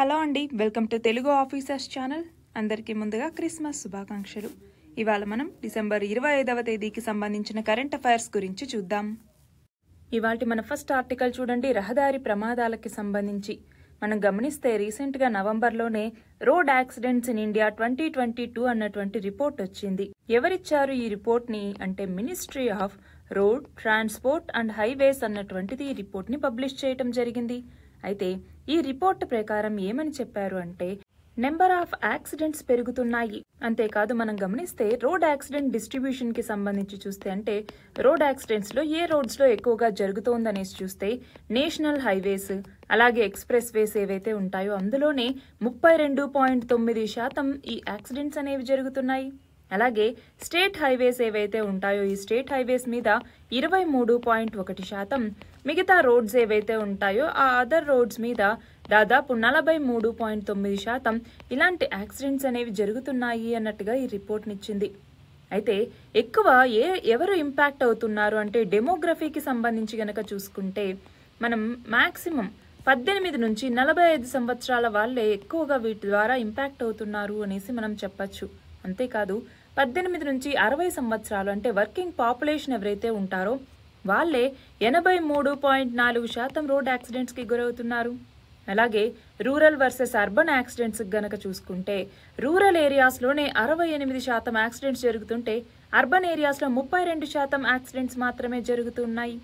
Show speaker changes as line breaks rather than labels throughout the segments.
Hello అండి, welcome to Telugu officers channel. అందరికీ ముందుగా క్రిస్మస్ శుభాకాంక్షలు. ఇవాళ మనం డిసెంబర్ 25వ తేదీకి సంబంధించిన కరెంట్ అఫైర్స్ గురించి చూద్దాం. ఇవాళ మన ఫస్ట్ ఆర్టికల్ చూడండి. రహదారి ప్రమాదాలకి సంబంధించి మనం గమనిస్తే రీసెంట్గా నవంబర్లోనే రోడ్ యాక్సిడెంట్స్ ఇన్ ఇండియా 2022 అన్నటువంటి రిపోర్ట్ వచ్చింది. ఎవరిచ్చారు ఈ రిపోర్ట్ని అంటే ministry of road transport and highways అన్నటువంటిది ఈ రిపోర్ట్ని పబ్లిష్ చేయటం జరిగింది. అయితే ఈ రిపోర్ట్ ప్రకారం ఏమని చెప్పారు అంటే నెంబర్ ఆఫ్ యాక్సిడెంట్స్ పెరుగుతున్నాయి. అంతేకాదు మనం గమనిస్తే రోడ్ యాక్సిడెంట్ డిస్ట్రిబ్యూషన్ కి సంబంధించి చూస్తే అంటే రోడ్ యాక్సిడెంట్స్ లో ఏ రోడ్స్ లో ఎక్కువగా జరుగుతోందనేసి చూస్తే నేషనల్ హైవేస్ అలాగే ఎక్స్ప్రెస్ వేస్ ఏవైతే ఉంటాయో అందులోనే 32.9% ఈ యాక్సిడెంట్స్ అనేవి జరుగుతున్నాయి. అలాగే స్టేట్ హైవేస్ ఏవైతే ఉంటాయో ఈ స్టేట్ హైవేస్ మీద 23.1%, మిగతా రోడ్స్ ఏవైతే ఉంటాయో ఆ అదర్ రోడ్స్ మీద దాదాపు 43.9% ఇలాంటి యాక్సిడెంట్స్ అనేవి జరుగుతున్నాయి అన్నట్టుగా ఈ రిపోర్ట్నిచ్చింది. అయితే ఎక్కువ ఎవరు ఇంపాక్ట్ అవుతున్నారు అంటే డెమోగ్రఫీకి సంబంధించి గనక చూసుకుంటే మనం మాక్సిమం 18 నుంచి 45 సంవత్సరాల వాళ్ళే ఎక్కువగా వీటి ద్వారా ఇంపాక్ట్ అవుతున్నారు అనేసి మనం చెప్పచ్చు. అంతేకాదు 18 నుంచి 60 సంవత్సరాలు అంటే వర్కింగ్ పాపులేషన్ ఎవరైతే ఉంటారో వాళ్ళే 83.4% రోడ్ యాక్సిడెంట్స్ కి గురవుతున్నారు. అలాగే రూరల్ వర్సెస్ అర్బన్ యాక్సిడెంట్స్ గనక చూసుకుంటే రూరల్ ఏరియాస్ లోనే 68% యాక్సిడెంట్స్ జరుగుతుంటే అర్బన్ ఏరియాస్ లో 32% యాక్సిడెంట్స్ మాత్రమే జరుగుతున్నాయి.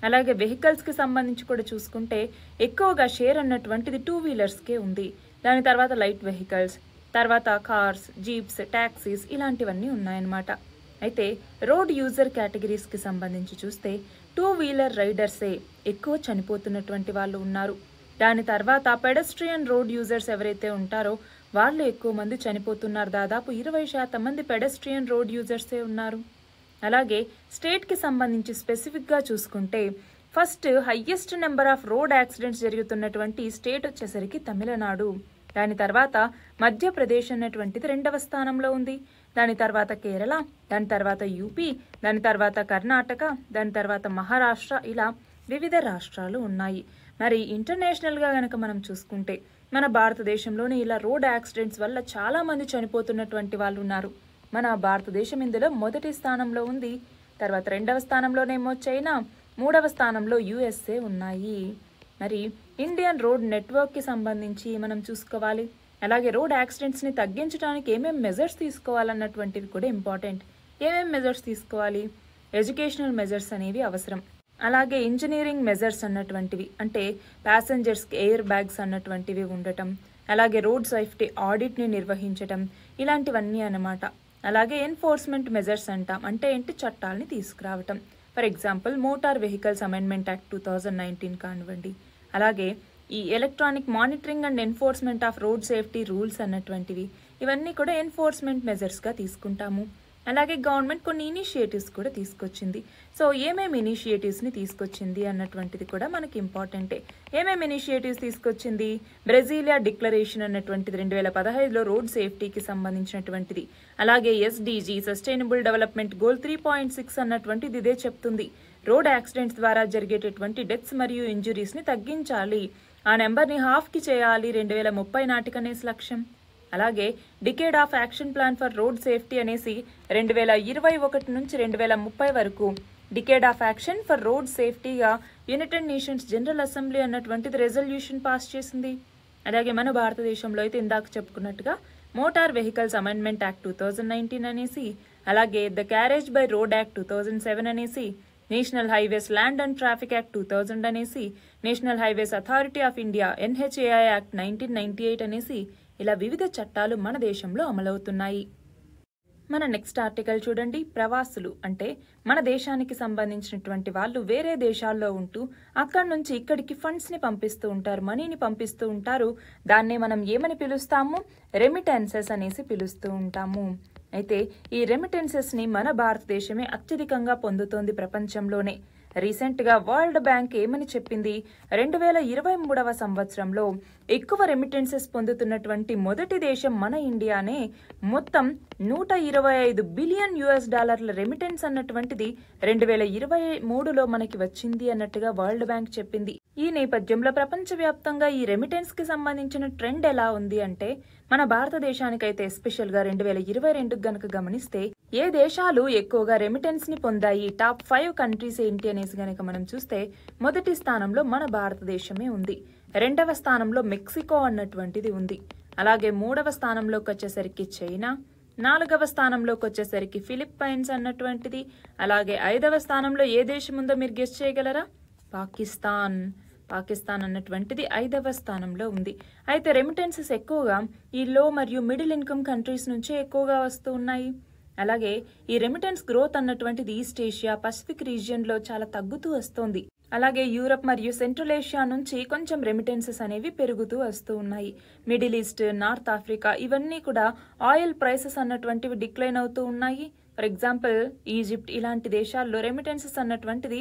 అలాగే వెహికల్స్ కి సంబంధించి కూడా చూసుకుంటే ఎక్కువగా షేర్ అన్నటువంటిది 2 వీలర్స్ కే ఉంది. దాని తర్వాత లైట్ వెహికల్స్, తర్వాత కార్స్, జీప్స్, టాక్సీస్ ఇలాంటివన్నీ ఉన్నాయన్నమాట. అయితే రోడ్ యూజర్ కేటగిరీస్ కి సంబంధించి చూస్తే 2 వీలర్ రైడర్సే ఎక్కువ చనిపోతున్నటువంటి వాళ్ళు ఉన్నారు. దాని తర్వాత పెడస్ట్రియన్ రోడ్ యూజర్స్ ఎవరైతే ఉంటారో వాళ్ళు ఎక్కువ మంది చనిపోతున్నారు. దాదాపు 20% మంది పెడస్ట్రియన్ రోడ్ యూజర్సే ఉన్నారు. అలాగే స్టేట్ కి సంబంధించి స్పెసిఫిక్ గా చూసుకుంటే first highest number of road accidents జరుగుతున్నటువంటి స్టేట్ వచ్చేసరికి తమిళనాడు. దాని తర్వాత మధ్యప్రదేశ్ అన్నటువంటిది 2వ స్థానంలో ఉంది. దాని తర్వాత కేరళ, దాని తర్వాత యూపీ, దాని తర్వాత కర్ణాటక, దాని తర్వాత మహారాష్ట్ర, ఇలా వివిధ రాష్ట్రాలు ఉన్నాయి. మరి ఇంటర్నేషనల్ గా గనక మనం చూసుకుంటే మన భారతదేశంలోనే ఇలా రోడ్ యాక్సిడెంట్స్ వల్ల చాలా మంది చనిపోతున్నటువంటి వాళ్ళు ఉన్నారు. మన భారతదేశం ఇందులో మొదటి స్థానంలో ఉంది. తర్వాత 2వ స్థానంలోనేమో చైనా, 3వ స్థానంలో యుఎస్ఏ ఉన్నాయి. మరి ఇండియన్ రోడ్ నెట్వర్క్ కి సంబంధించి మనం చూసుకోవాలి. అలాగే రోడ్ యాక్సిడెంట్స్ ని తగ్గించడానికి ఏమేం మెజర్స్ తీసుకోవాలన్నటువంటివి కూడా ఇంపార్టెంట్. ఏమేం మెజర్స్ తీసుకోవాలి? ఎడ్యుకేషనల్ మెజర్స్ అనేవి అవసరం. అలాగే ఇంజనీరింగ్ మెజర్స్ అన్నటువంటివి అంటే ప్యాసింజర్స్ కి ఎయిర్ బ్యాగ్స్ అన్నటువంటివి ఉండటం, అలాగే రోడ్ సేఫ్టీ ఆడిట్ ని నిర్వహించటం, ఇలాంటివన్నీ అన్నమాట. అలాగే ఎన్ఫోర్స్మెంట్ మెజర్స్ అంటాం. అంటే ఏంటి? చట్టాలని తీసుకురావటం. For example motor vehicles amendment act 2019 కానివ్వండి. అలాగే ఈ electronic monitoring and enforcement of road safety rules అన్నటువంటివి ఇవన్నీ కూడా ఎన్ఫోర్స్మెంట్ మెజర్స్గా తీసుకుంటాము. అలాగే గవర్నమెంట్ కొన్ని ఇనిషియేటివ్స్ కూడా తీసుకొచ్చింది. సో ఏమేమి ఇనిషియేటివ్స్ని తీసుకొచ్చింది అన్నటువంటిది కూడా మనకి ఇంపార్టెంటే. ఏమేమి ఇనిషియేటివ్స్ తీసుకొచ్చింది? బ్రెజిలియా డిక్లరేషన్ అన్నటువంటిది 2015లో రోడ్ సేఫ్టీకి సంబంధించినటువంటిది. అలాగే ఎస్డిజి సస్టైనబుల్ డెవలప్మెంట్ గోల్ 3.6 అన్నటువంటిది ఇదే చెప్తుంది. రోడ్ యాక్సిడెంట్స్ ద్వారా జరిగేటటువంటి డెత్స్ మరియు ఇంజురీస్ ని తగ్గించాలి, ఆ నెంబర్ని హాఫ్కి చేయాలి 2030 నాటికనేసి లక్ష్యం. అలాగే decade of action plan for road safety అనేసి 2021 నుంచి 2030 వరకు decade of action for road సేఫ్టీగా యునైటెడ్ నేషన్స్ జనరల్ అసెంబ్లీ అన్నటువంటిది రెజల్యూషన్ పాస్ చేసింది. అలాగే మన భారతదేశంలో అయితే ఇందాక చెప్పుకున్నట్టుగా మోటార్ వెహికల్స్ అమెండ్మెంట్ యాక్ట్ 2019 అనేసి, అలాగే the carriage by road act 2007 అనేసి, national highways land and traffic act 2000 అనేసి, national highways authority of India NHAI act 1998 అనేసి ఇలా వివిధ చట్టాలు మన దేశంలో అమలవుతున్నాయి. మన నెక్స్ట్ ఆర్టికల్ చూడండి. ప్రవాసులు అంటే మన దేశానికి సంబంధించినటువంటి వాళ్ళు వేరే దేశాల్లో ఉంటూ అక్కడి నుంచి ఇక్కడికి ఫండ్స్ ని పంపిస్తూ ఉంటారు, మనీని పంపిస్తూ ఉంటారు. దాన్నే మనం ఏమని పిలుస్తాము? రెమిటెన్సెస్ అనేసి పిలుస్తూ ఉంటాము. అయితే ఈ రెమిటెన్సెస్ ని మన భారతదేశమే అత్యధికంగా పొందుతోంది ప్రపంచంలోనే. రీసెంట్ గా వరల్డ్ బ్యాంక్ ఏమని చెప్పింది? 2023వ సంవత్సరంలో ఎక్కువ రెమిటెన్సెస్ పొందుతున్నటువంటి మొదటి దేశం మన ఇండియానే. మొత్తం $125 బిలియన్ రెమిటెన్స్ అన్నటువంటిది 2023లో మనకి వచ్చింది అన్నట్టుగా వరల్డ్ బ్యాంక్ చెప్పింది. ఈ నేపథ్యంలో ప్రపంచవ్యాప్తంగా ఈ రెమిటెన్స్కి సంబంధించిన ట్రెండ్ ఎలా ఉంది అంటే మన భారతదేశానికైతే ఎస్పెషల్గా 2022 గనక గమనిస్తే ఏ దేశాలు ఎక్కువగా రెమిటెన్స్ని పొందాయి, టాప్ 5 కంట్రీస్ ఏంటి అనేసి గనక మనం చూస్తే మొదటి స్థానంలో మన భారతదేశమే ఉంది. రెండవ స్థానంలో మెక్సికో అన్నటువంటిది ఉంది. అలాగే మూడవ స్థానంలోకి వచ్చేసరికి చైనా, నాలుగవ స్థానంలోకి వచ్చేసరికి ఫిలిప్పైన్స్ అన్నటువంటిది, అలాగే ఐదవ స్థానంలో ఏ దేశం ఉందో మీరు గెస్ చేయగలరా? పాకిస్తాన్ అన్నటువంటిది ఐదవ స్థానంలో ఉంది. అయితే రెమిటెన్సెస్ ఎక్కువగా ఈ లో మరియు మిడిల్ ఇన్కమ్ కంట్రీస్ నుంచే ఎక్కువగా వస్తూ ఉన్నాయి. అలాగే ఈ రెమిటెన్స్ గ్రోత్ అన్నటువంటిది ఈస్ట్ ఏషియా, పసిఫిక్ రీజియన్లో చాలా తగ్గుతూ వస్తోంది. అలాగే యూరప్ మరియు సెంట్రల్ ఏషియా నుంచి కొంచెం రెమిటెన్సెస్ అనేవి పెరుగుతూ వస్తూ ఉన్నాయి. మిడిల్ ఈస్ట్, నార్త్ ఆఫ్రికా ఇవన్నీ కూడా ఆయిల్ ప్రైసెస్ అన్నటువంటివి డిక్లైన్ అవుతూ ఉన్నాయి. ఫర్ ఎగ్జాంపుల్ ఈజిప్ట్ ఇలాంటి దేశాల్లో రెమిటెన్సెస్ అన్నటువంటిది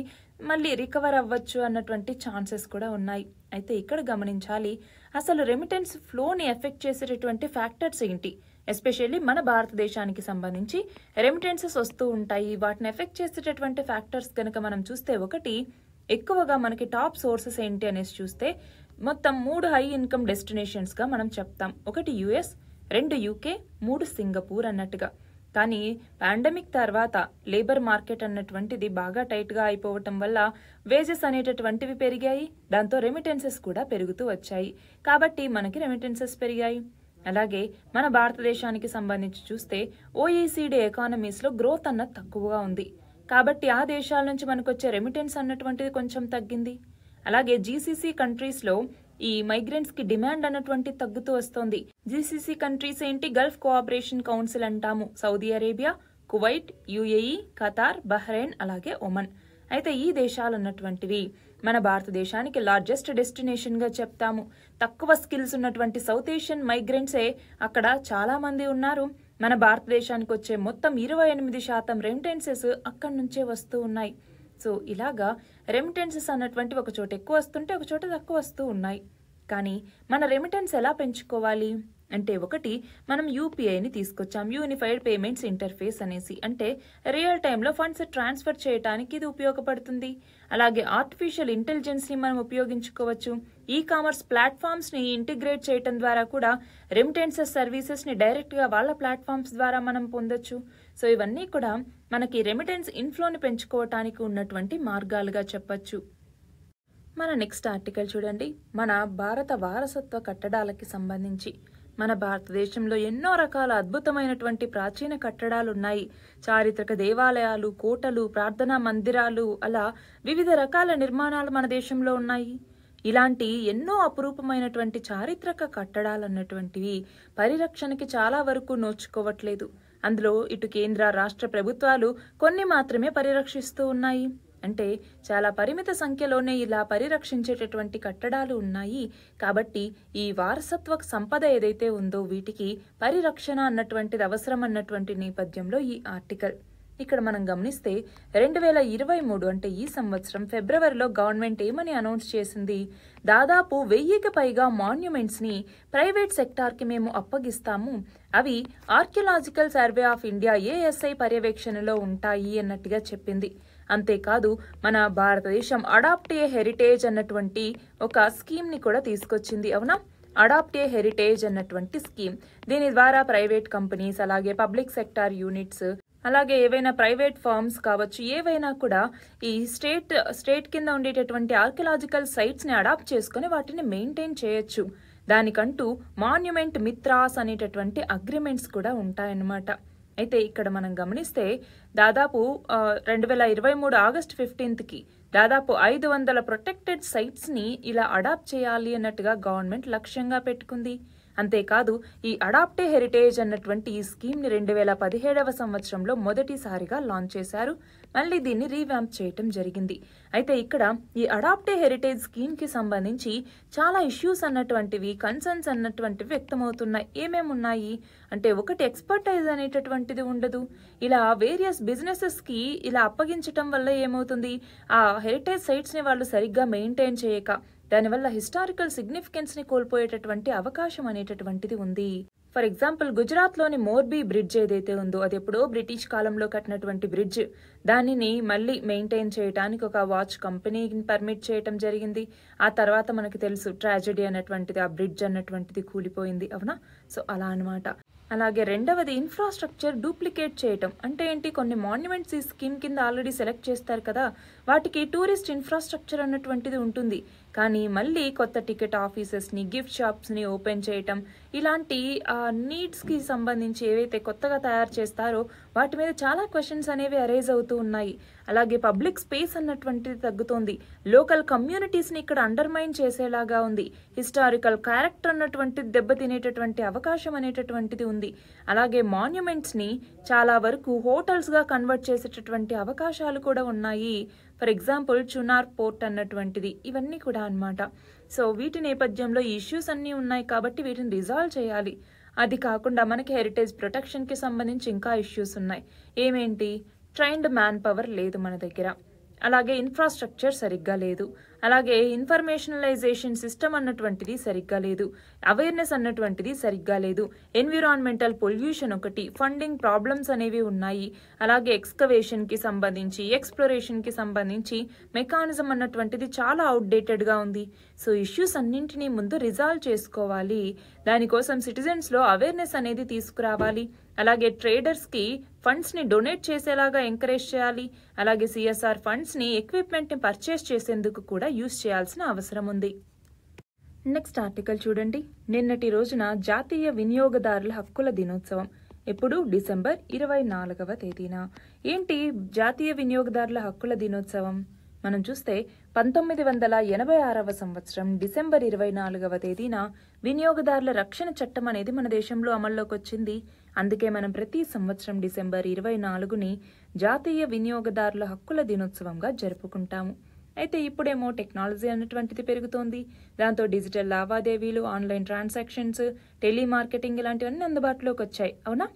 మళ్ళీ రికవర్ అవ్వచ్చు అన్నటువంటి ఛాన్సెస్ కూడా ఉన్నాయి. అయితే ఇక్కడ గమనించాలి, అసలు రెమిటెన్స్ ఫ్లోని ఎఫెక్ట్ చేసేటటువంటి ఫ్యాక్టర్స్ ఏంటి? ఎస్పెషల్లీ మన భారతదేశానికి సంబంధించి రెమిటెన్సెస్ వస్తూ ఉంటాయి. వాటిని ఎఫెక్ట్ చేసేటటువంటి ఫ్యాక్టర్స్ కనుక మనం చూస్తే, ఒకటి ఎక్కువగా మనకి టాప్ సోర్సెస్ ఏంటి అనేసి చూస్తే మొత్తం 3 హై ఇన్కమ్ డెస్టినేషన్స్గా మనం చెప్తాం. ఒకటి యుఎస్, 2 యూకే, 3 సింగపూర్ అన్నట్టుగా. కానీ పాండమిక్ తర్వాత లేబర్ మార్కెట్ అన్నటువంటిది బాగా టైట్గా అయిపోవటం వల్ల వేజెస్ అనేటటువంటివి పెరిగాయి. దాంతో రెమిటెన్సెస్ కూడా పెరుగుతూ వచ్చాయి. కాబట్టి మనకి రెమిటెన్సెస్ పెరిగాయి. అలాగే మన భారతదేశానికి సంబంధించి చూస్తే ఓఈసీడీ ఎకానమీస్లో గ్రోత్ అన్నది తక్కువగా ఉంది. కాబట్టి ఆ దేశాల నుంచి మనకు వచ్చే రెమిటెన్స్ అన్నటువంటిది కొంచెం తగ్గింది. అలాగే జీసీసీ కంట్రీస్లో ఈ మైగ్రెంట్స్ కి డిమాండ్ అన్నటువంటి తగ్గుతూ వస్తోంది. జీసీసీ కంట్రీస్ ఏంటి? గల్ఫ్ కోఆపరేషన్ కౌన్సిల్ అంటాము. Saudi Arabia, Kuwait, UAE, Qatar, Bahrain, అలాగే ఒమన్. అయితే ఈ దేశాలు అన్నటువంటివి మన భారతదేశానికి లార్జెస్ట్ డెస్టినేషన్ గా చెప్తాము. తక్కువ స్కిల్స్ ఉన్నటువంటి సౌత్ ఏషియన్ మైగ్రెంట్సే అక్కడ చాలా మంది ఉన్నారు. మన భారతదేశానికి వచ్చే మొత్తం 28% రెమిటెన్సెస్ అక్కడి నుంచే వస్తూ ఉన్నాయి. సో ఇలాగా రెమిటెన్సెస్ అన్నటువంటి ఒక చోట ఎక్కువ వస్తుంటే ఒక చోట తక్కువ వస్తూ ఉన్నాయి. కానీ మన రెమిటెన్స్ ఎలా పెంచుకోవాలి అంటే, ఒకటి మనం యూపీఐని తీసుకొచ్చాం, యూనిఫైడ్ పేమెంట్స్ ఇంటర్ఫేస్ అనేసి. అంటే రియల్ టైంలో ఫండ్స్ ట్రాన్స్ఫర్ చేయడానికి ఇది ఉపయోగపడుతుంది. అలాగే ఆర్టిఫిషియల్ ఇంటెలిజెన్స్ని మనం ఉపయోగించుకోవచ్చు. ఈ కామర్స్ ప్లాట్ఫామ్స్ని ఇంటిగ్రేట్ చేయడం ద్వారా కూడా రెమిటెన్సెస్ సర్వీసెస్ని డైరెక్ట్గా వాళ్ళ ప్లాట్ఫామ్స్ ద్వారా మనం పొందొచ్చు. సో ఇవన్నీ కూడా మనకి రెమిటెన్స్ ఇన్ఫ్లోని పెంచుకోవటానికి ఉన్నటువంటి మార్గాలుగా చెప్పచ్చు. మన నెక్స్ట్ ఆర్టికల్ చూడండి. మన భారత వారసత్వ కట్టడాలకి సంబంధించి మన భారతదేశంలో ఎన్నో రకాల అద్భుతమైనటువంటి ప్రాచీన కట్టడాలు ఉన్నాయి. చారిత్రక దేవాలయాలు, కోటలు, ప్రార్థనా మందిరాలు, అలా వివిధ రకాల నిర్మాణాలు మన దేశంలో ఉన్నాయి. ఇలాంటి ఎన్నో అపురూపమైనటువంటి చారిత్రక కట్టడాలు అన్నటువంటివి పరిరక్షణకి చాలా వరకు నోచుకోవట్లేదు. అందులో ఇటు కేంద్ర, రాష్ట్ర ప్రభుత్వాలు కొన్ని మాత్రమే పరిరక్షిస్తూ ఉన్నాయి. అంటే చాలా పరిమిత సంఖ్యలోనే ఇలా పరిరక్షించేటటువంటి కట్టడాలు ఉన్నాయి. కాబట్టి ఈ వారసత్వ సంపద ఏదైతే ఉందో వీటికి పరిరక్షణ అన్నటువంటిది అవసరం అన్నటువంటి నేపథ్యంలో ఈ ఆర్టికల్. ఇక్కడ మనం గమనిస్తే 2023 అంటే ఈ సంవత్సరం ఫిబ్రవరిలో గవర్నమెంట్ ఏమని అనౌన్స్ చేసింది? దాదాపు 1000కి పైగా మాన్యుమెంట్స్ ని ప్రైవేట్ సెక్టార్ కి మేము అప్పగిస్తాము. అవి archaeological survey of India ASI పర్యవేక్షణలో ఉంటాయి అన్నట్టుగా చెప్పింది. అంతేకాదు మన భారతదేశం అడాప్ట్ ఏ హెరిటేజ్ అన్నటువంటి ఒక స్కీమ్ ని కూడా తీసుకొచ్చింది. అవునా? అడాప్ట్ ఏ హెరిటేజ్ అన్నటువంటి స్కీమ్. దీని ద్వారా ప్రైవేట్ కంపెనీస్, అలాగే పబ్లిక్ సెక్టార్ యూనిట్స్, అలాగే ఏవైనా ప్రైవేట్ ఫర్మ్స్ కావచ్చు, ఏవైనా కూడా ఈ స్టేట్ కింద ఉండేటటువంటి ఆర్కియలాజికల్ సైట్స్ ని అడాప్ట్ చేసుకుని వాటిని మెయింటైన్ చేయొచ్చు. దానికంటూ మాన్యుమెంట్ మిత్రాస్ అనేటటువంటి అగ్రిమెంట్స్ కూడా ఉంటాయన్నమాట. అయితే ఇక్కడ మనం గమనిస్తే దాదాపు 2023 ఆగస్టు 15కి దాదాపు 500 ప్రొటెక్టెడ్ సైట్స్ ని ఇలా అడాప్ట్ చేయాలి అన్నట్టుగా గవర్నమెంట్ లక్ష్యంగా పెట్టుకుంది. అంతేకాదు ఈ అడాప్టే హెరిటేజ్ అన్నటువంటి ఈ స్కీమ్ ని 2017వ సంవత్సరంలో మొదటిసారిగా లాంచ్ చేశారు. మళ్ళీ దీన్ని రీవ్యాంప్ చేయటం జరిగింది. అయితే ఇక్కడ ఈ అడాప్టే హెరిటేజ్ స్కీమ్ కి సంబంధించి చాలా ఇష్యూస్ అన్నటువంటివి, కన్సర్న్స్ అన్నటువంటివి వ్యక్తమవుతున్నాయి. ఏమేమి ఉన్నాయి అంటే, ఒకటి ఎక్స్పర్టైజ్ అనేటటువంటిది ఉండదు. ఇలా వేరియస్ బిజినెసెస్ కి ఇలా అప్పగించటం వల్ల ఏమవుతుంది, ఆ హెరిటేజ్ సైట్స్ ని వాళ్ళు సరిగ్గా మెయింటైన్ చేయక దానివల్ల హిస్టారికల్ సిగ్నిఫికెన్స్ ని కోల్పోయేటటువంటి అవకాశం అనేటటువంటిది ఉంది. ఫర్ ఎగ్జాంపుల్ గుజరాత్లోని మోర్బీ బ్రిడ్జ్ ఏదైతే ఉందో అది ఎప్పుడో బ్రిటిష్ కాలంలో కట్టినటువంటి బ్రిడ్జ్, దానిని మళ్ళీ మెయింటైన్ చేయడానికి ఒక వాచ్ కంపెనీని పర్మిట్ చేయటం జరిగింది. ఆ తర్వాత మనకి తెలుసు ట్రాజెడీ అన్నటువంటిది, ఆ బ్రిడ్జ్ అన్నటువంటిది కూలిపోయింది, అవునా? సో అలా అనమాట. అలాగే రెండవది ఇన్ఫ్రాస్ట్రక్చర్ డూప్లికేట్ చేయటం. అంటే ఏంటి, కొన్ని మాన్యుమెంట్స్ ఈ స్కీమ్ కింద ఆల్రెడీ సెలెక్ట్ చేస్తారు కదా, వాటికి టూరిస్ట్ ఇన్ఫ్రాస్ట్రక్చర్ అన్నటువంటిది ఉంటుంది. కానీ మళ్ళీ కొత్త టికెట్ ఆఫీసెస్ని, గిఫ్ట్ షాప్స్ని ఓపెన్ చేయటం, ఇలాంటి నీడ్స్కి సంబంధించి ఏవైతే కొత్తగా తయారు చేస్తారో వాటి మీద చాలా క్వశ్చన్స్ అనేవి అరైజ్ అవుతూ ఉన్నాయి. అలాగే పబ్లిక్ స్పేస్ అన్నటువంటిది తగ్గుతోంది. లోకల్ కమ్యూనిటీస్ని ఇక్కడ అండర్మైన్ చేసేలాగా ఉంది. హిస్టారికల్ క్యారెక్టర్ అన్నటువంటిది దెబ్బతినేటటువంటి అవకాశం అనేటటువంటిది ఉంది. అలాగే మాన్యుమెంట్స్ని చాలా వరకు హోటల్స్గా కన్వర్ట్ చేసేటటువంటి అవకాశాలు కూడా ఉన్నాయి. ఫర్ ఎగ్జాంపుల్ చునార్ పోర్ట్ అన్నటువంటిది, ఇవన్నీ కూడా అన్నమాట. సో వీటి నేపథ్యంలో ఈ ఇష్యూస్ అన్నీ ఉన్నాయి కాబట్టి వీటిని రిజాల్వ్ చేయాలి. అది కాకుండా మనకి హెరిటేజ్ ప్రొటెక్షన్కి సంబంధించి ఇంకా ఇష్యూస్ ఉన్నాయి. ఏమేంటి, ట్రైన్డ్ మ్యాన్ పవర్ లేదు మన దగ్గర, అలాగే ఇన్ఫ్రాస్ట్రక్చర్ సరిగ్గా లేదు, అలాగే ఇన్ఫర్మేషనలైజేషన్ సిస్టమ్ అన్నటువంటిది సరిగ్గా లేదు, అవేర్నెస్ అన్నటువంటిది సరిగ్గా లేదు, ఎన్విరాన్మెంటల్ పొల్యూషన్ ఒకటి, ఫండింగ్ ప్రాబ్లమ్స్ అనేవి ఉన్నాయి, అలాగే ఎక్స్కవేషన్కి సంబంధించి, ఎక్స్ప్లోరేషన్కి సంబంధించి మెకానిజం అన్నటువంటిది చాలా అవుట్డేటెడ్గా ఉంది. సో ఇష్యూస్ అన్నింటినీ ముందు రిజాల్వ్ చేసుకోవాలి. దానికోసం సిటిజన్స్లో అవేర్నెస్ అనేది తీసుకురావాలి. అలాగే ట్రేడర్స్కి ఫండ్స్ని డొనేట్ చేసేలాగా ఎంకరేజ్ చేయాలి. అలాగే సిఎస్ఆర్ ఫండ్స్ని ఎక్విప్మెంట్ని పర్చేస్ చేసేందుకు కూడా యూజ్ చేయాల్సిన అవసరం ఉంది. నెక్స్ట్ ఆర్టికల్ చూడండి. నిన్నటి రోజున జాతీయ వినియోగదారుల హక్కుల దినోత్సవం. ఎప్పుడు? డిసెంబర్ 24వ తేదీన. ఏంటి జాతీయ వినియోగదారుల హక్కుల దినోత్సవం? మనం చూస్తే 1986వ సంవత్సరం డిసెంబర్ 24వ తేదీన వినియోగదారుల రక్షణ చట్టం అనేది మన దేశంలో అమల్లోకి వచ్చింది. అందుకే మనం ప్రతి సంవత్సరం డిసెంబర్ 24ని జాతీయ వినియోగదారుల హక్కుల దినోత్సవంగా జరుపుకుంటాము. అయితే ఇప్పుడేమో టెక్నాలజీ అన్నటువంటిది పెరుగుతోంది. దాంతో డిజిటల్ లావాదేవీలు, ఆన్లైన్ ట్రాన్సాక్షన్స్, టెలిమార్కెటింగ్ ఇలాంటివన్నీ అందుబాటులోకి వచ్చాయి, అవునా?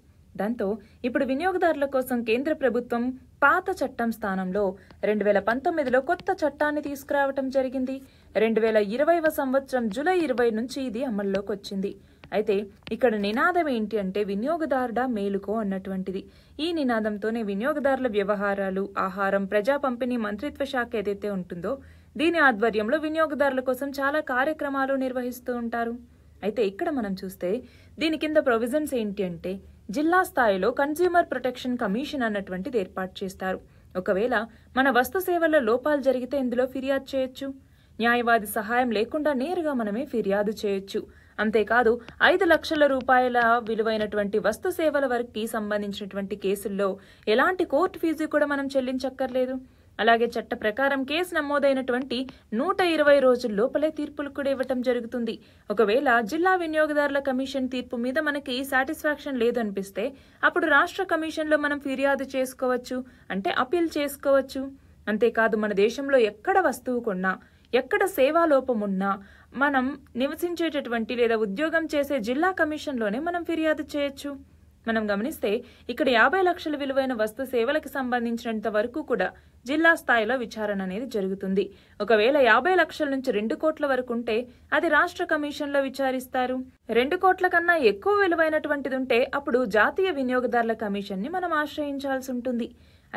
దాంతో ఇప్పుడు వినియోగదారుల కోసం కేంద్ర ప్రభుత్వం పాత చట్టం స్థానంలో 2019లో కొత్త చట్టాన్ని తీసుకురావటం జరిగింది. 2020వ సంవత్సరం జూలై 20 నుంచి ఇది అమల్లోకి వచ్చింది. అయితే ఇక్కడ నినాదం ఏంటి అంటే వినియోగదారుడా మేలుకో అన్నటువంటిది. ఈ నినాదంతోనే వినియోగదారుల వ్యవహారాలు, ఆహారం, ప్రజా పంపిణీ మంత్రిత్వ శాఖ ఏదైతే ఉంటుందో దీని ఆధ్వర్యంలో వినియోగదారుల కోసం చాలా కార్యక్రమాలు నిర్వహిస్తూ ఉంటారు. అయితే ఇక్కడ మనం చూస్తే దీని కింద ప్రొవిజన్స్ ఏంటి అంటే జిల్లా స్థాయిలో కన్స్యూమర్ ప్రొటెక్షన్ కమిషన్ అన్నటువంటిది ఏర్పాటు చేస్తారు. ఒకవేళ మన వస్తు సేవల్లో లోపాలు జరిగితే ఇందులో ఫిర్యాదు చేయొచ్చు. న్యాయవాది సహాయం లేకుండా నేరుగా మనమే ఫిర్యాదు చేయొచ్చు. అంతేకాదు 5 లక్షల రూపాయల విలువైనటువంటి వస్తు సేవల వరకు సంబంధించినటువంటి కేసుల్లో ఎలాంటి కోర్టు ఫీజు కూడా మనం చెల్లించక్కర్లేదు. అలాగే చట్ట ప్రకారం కేసు నమోదైనటువంటి 120 రోజుల లోపలే తీర్పులు కూడా ఇవ్వటం జరుగుతుంది. ఒకవేళ జిల్లా వినియోగదారుల కమిషన్ తీర్పు మీద మనకి సాటిస్ఫాక్షన్ లేదు అనిపిస్తే అప్పుడు రాష్ట్ర కమిషన్లో మనం ఫిర్యాదు చేసుకోవచ్చు, అంటే అపీల్ చేసుకోవచ్చు. అంతేకాదు మన దేశంలో ఎక్కడ వస్తువు కొన్నా, ఎక్కడ సేవా లోపం ఉన్నా మనం నివసించేటటువంటి లేదా ఉద్యోగం చేసే జిల్లా కమిషన్లోనే మనం ఫిర్యాదు చేయొచ్చు. మనం గమనిస్తే ఇక్కడ 50 లక్షల విలువైన వస్తు సేవలకు సంబంధించినంత వరకు కూడా జిల్లా స్థాయిలో విచారణ అనేది జరుగుతుంది. ఒకవేళ 50 లక్షల నుంచి 2 కోట్ల వరకు ఉంటే అది రాష్ట్ర కమిషన్లో విచారిస్తారు. 2 కోట్ల కన్నా ఎక్కువ విలువైనటువంటిది ఉంటే అప్పుడు జాతీయ వినియోగదారుల కమిషన్ని మనం ఆశ్రయించాల్సి ఉంటుంది.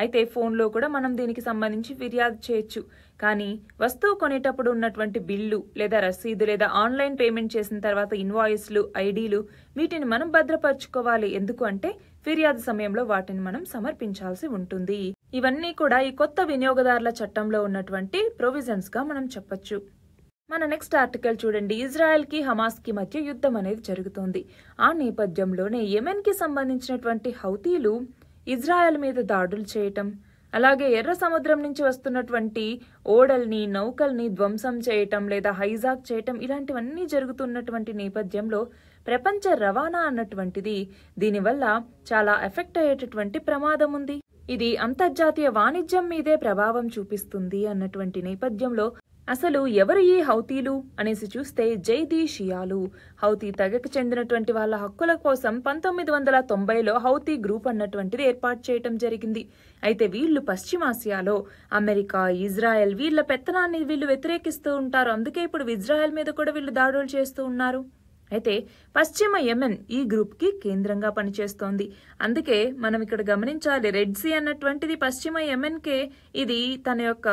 అయితే ఫోన్లో కూడా మనం దీనికి సంబంధించి ఫిర్యాదు చేయొచ్చు. కానీ వస్తువు కొనేటప్పుడు ఉన్నటువంటి బిల్లు లేదా రసీదు లేదా ఆన్లైన్ పేమెంట్ చేసిన తర్వాత ఇన్వాయిస్లు, ఐడీలు వీటిని మనం భద్రపరచుకోవాలి. ఎందుకు అంటే ఫిర్యాదు సమయంలో వాటిని మనం సమర్పించాల్సి ఉంటుంది. ఇవన్నీ కూడా ఈ కొత్త వినియోగదారుల చట్టంలో ఉన్నటువంటి ప్రొవిజన్స్ గా మనం చెప్పొచ్చు. మన నెక్స్ట్ ఆర్టికల్ చూడండి. ఇజ్రాయెల్ కి హమాస్ కి మధ్య యుద్ధం అనేది జరుగుతోంది. ఆ నేపథ్యంలోనే యెమెన్ కి సంబంధించినటువంటి హౌతీలు ఇజ్రాయెల్ మీద దాడులు చేయటం, అలాగే ఎర్ర సముద్రం నుంచి వస్తున్నటువంటి ఓడల్ని, నౌకల్ని ధ్వంసం చేయటం లేదా హైజాక్ చేయటం ఇలాంటివన్నీ జరుగుతున్నటువంటి నేపథ్యంలో ప్రపంచ రవాణా అన్నటువంటిది దీనివల్ల చాలా ఎఫెక్ట్ అయ్యేటటువంటి ప్రమాదం ఉంది. ఇది అంతర్జాతీయ వాణిజ్యం మీదే ప్రభావం చూపిస్తుంది అన్నటువంటి నేపథ్యంలో అసలు ఎవరు ఈ హౌతీలు అనేసి చూస్తే జైదీ షియాలు, హౌతీ తెగకు చెందినటువంటి వాళ్ళ హక్కుల కోసం 1990లో హౌతీ గ్రూప్ అన్నటువంటిది ఏర్పాటు చేయటం జరిగింది. అయితే వీళ్ళు పశ్చిమాసియాలో అమెరికా, ఇజ్రాయెల్ వీళ్ళ పెత్తనాన్ని వీళ్ళు వ్యతిరేకిస్తూ ఉంటారు. అందుకే ఇప్పుడు ఇజ్రాయెల్ మీద కూడా వీళ్ళు దాడులు చేస్తూ ఉన్నారు. అయితే పశ్చిమ యెమెన్ ఈ గ్రూప్ కి కేంద్రంగా పనిచేస్తోంది. అందుకే మనం ఇక్కడ గమనించాలి, రెడ్ సీ అన్నటువంటిది పశ్చిమ యెమెన్ కే ఇది తన యొక్క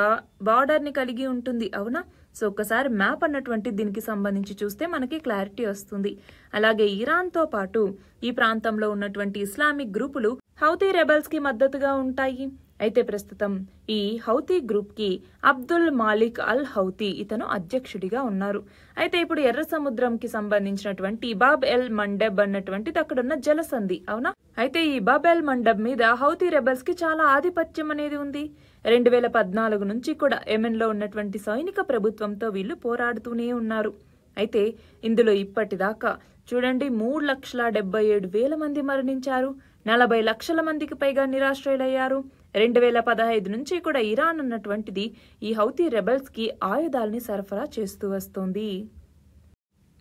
బార్డర్ ని కలిగి ఉంటుంది. అవునా? సో ఒకసారి మ్యాప్ అన్నటువంటి దీనికి సంబంధించి చూస్తే మనకి క్లారిటీ వస్తుంది. అలాగే ఇరాన్ తో పాటు ఈ ప్రాంతంలో ఉన్నటువంటి ఇస్లామిక్ గ్రూపులు హౌతీ రెబల్స్ కి మద్దతుగా ఉంటాయి. అయితే ప్రస్తుతం ఈ హౌతీ గ్రూప్ కి అబ్దుల్ మాలిక్ అల్ హౌతీ ఇతను అధ్యక్షుడిగా ఉన్నారు. అయితే ఇప్పుడు ఎర్ర సముద్రంకి సంబంధించినటువంటి బాబ్ ఎల్ మండబ్ అన్నటువంటిది అక్కడున్న జలసంధి. అవునా? అయితే ఈ బాబ్ ఎల్ మండబ్ మీద హౌతీ రెబల్స్ కి చాలా ఆధిపత్యం అనేది ఉంది. 2014 నుంచి కూడా యెమెన్ లో ఉన్నటువంటి సైనిక ప్రభుత్వంతో వీళ్ళు పోరాడుతూనే ఉన్నారు. అయితే ఇందులో ఇప్పటిదాకా చూడండి 3,77,000 మంది మరణించారు, 40 లక్షల మందికి పైగా నిరాశ్రయులయ్యారు. 2015 నుంచి కూడా ఇరాన్ అన్నటువంటిది ఈ హౌతీ రెబల్స్ కి ఆయుధాలని సరఫరా చేస్తూ వస్తోంది.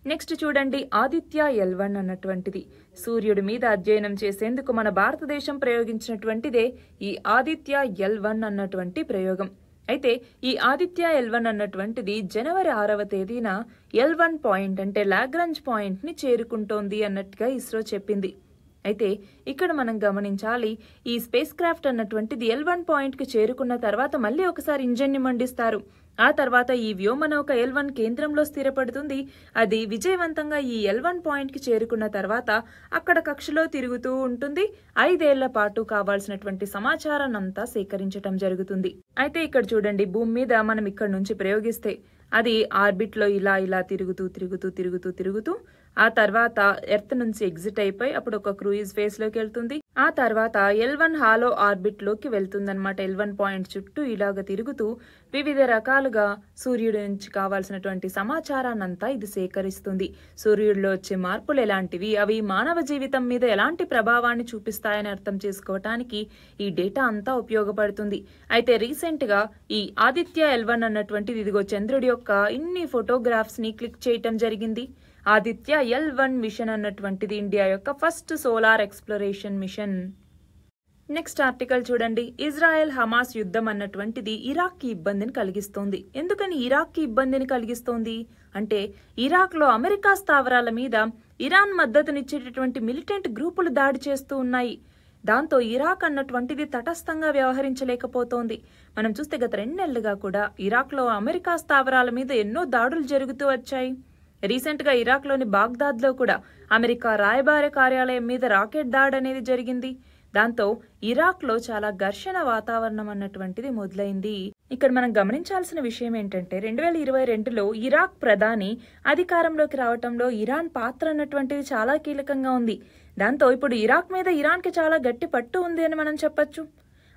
నెక్స్ట్ చూడండి, ఆదిత్య L1 అన్నటువంటిది సూర్యుడి మీద అధ్యయనం చేసేందుకు మన భారతదేశం ప్రయోగించినటువంటిదే ఈ ఆదిత్య L1 అన్నటువంటి ప్రయోగం. అయితే ఈ ఆదిత్య L1 అన్నటువంటిది జనవరి 6వ తేదీన L1 పాయింట్ అంటే లాగ్రాంజ్ పాయింట్ ని చేరుకుంటోంది అన్నట్టుగా ఇస్రో చెప్పింది. అయితే ఇక్కడ మనం గమనించాలి, ఈ స్పేస్ క్రాఫ్ట్ అన్నటువంటిది L1 పాయింట్ కి చేరుకున్న తర్వాత మళ్ళీ ఒకసారి ఇంజన్ ని మండిస్తారు. ఆ తర్వాత ఈ వ్యోమనౌక L1 కేంద్రంలో స్థిరపడుతుంది. అది విజయవంతంగా ఈ L1 పాయింట్ కి చేరుకున్న తర్వాత అక్కడ కక్షలో తిరుగుతూ ఉంటుంది. 5 ఏళ్ల పాటు కావాల్సినటువంటి సమాచారాన్ని అంతా సేకరించడం జరుగుతుంది. అయితే ఇక్కడ చూడండి, భూమి మీద మనం ఇక్కడ నుంచి ప్రయోగిస్తే అది ఆర్బిట్ లో ఇలా ఇలా తిరుగుతూ తిరుగుతూ తిరుగుతూ తిరుగుతూ ఆ తర్వాత ఎర్త్ నుంచి ఎగ్జిట్ అయిపోయి అప్పుడు ఒక క్రూయిజ్ ఫేజ్ లోకి వెళ్తుంది. ఆ తర్వాత L1 హాలో ఆర్బిట్ లోకి వెళ్తుందన్నమాట. L1 పాయింట్ చుట్టూ ఇలాగ తిరుగుతూ వివిధ రకాలుగా సూర్యుడి నుంచి కావాల్సినటువంటి సమాచారాన్నంతా ఇది సేకరిస్తుంది. సూర్యుడిలో వచ్చే మార్పులు ఎలాంటివి, అవి మానవ జీవితం మీద ఎలాంటి ప్రభావాన్ని చూపిస్తాయని అర్థం చేసుకోవటానికి ఈ డేటా అంతా ఉపయోగపడుతుంది. అయితే రీసెంట్ గా ఈ ఆదిత్య L1 అన్నటువంటిది ఇదిగో చంద్రుడి యొక్క ఇన్ని ఫోటోగ్రాఫ్స్ ని క్లిక్ చేయటం జరిగింది. ఆదిత్య L1 మిషన్ అన్నటువంటిది ఇండియా యొక్క first solar exploration machine. Next article చూడండి, ఇజ్రాయెల్ హమాస్ యుద్ధం అన్నటువంటిది ఇరాక్ కి ఇబ్బందిని కలిగిస్తోంది. ఎందుకని ఇరాక్ కి ఇబ్బందిని కలిగిస్తోంది అంటే, ఇరాక్ లో అమెరికా స్థావరాల మీద ఇరాన్ మద్దతునిచ్చేటటువంటి మిలిటెంట్ గ్రూపులు దాడి చేస్తూ ఉన్నాయి. దాంతో ఇరాక్ అన్నటువంటిది తటస్థంగా వ్యవహరించలేకపోతోంది. మనం చూస్తే గత 2 నెలలుగా కూడా ఇరాక్ లో అమెరికా స్థావరాల మీద ఎన్నో దాడులు జరుగుతూ వచ్చాయి. రీసెంట్ గా ఇరాక్ లోని బాగ్దాద్ లో కూడా అమెరికా రాయబార కార్యాలయం మీద రాకెట్ దాడి అనేది జరిగింది. దాంతో ఇరాక్ లో చాలా ఘర్షణ వాతావరణం అన్నటువంటిది మొదలైంది. ఇక్కడ మనం గమనించాల్సిన విషయం ఏంటంటే 2022లో ఇరాక్ ప్రధాని అధికారంలోకి రావటంలో ఇరాన్ పాత్ర అన్నటువంటిది చాలా కీలకంగా ఉంది. దాంతో ఇప్పుడు ఇరాక్ మీద ఇరాన్ కి చాలా గట్టి పట్టు ఉంది అని మనం చెప్పొచ్చు.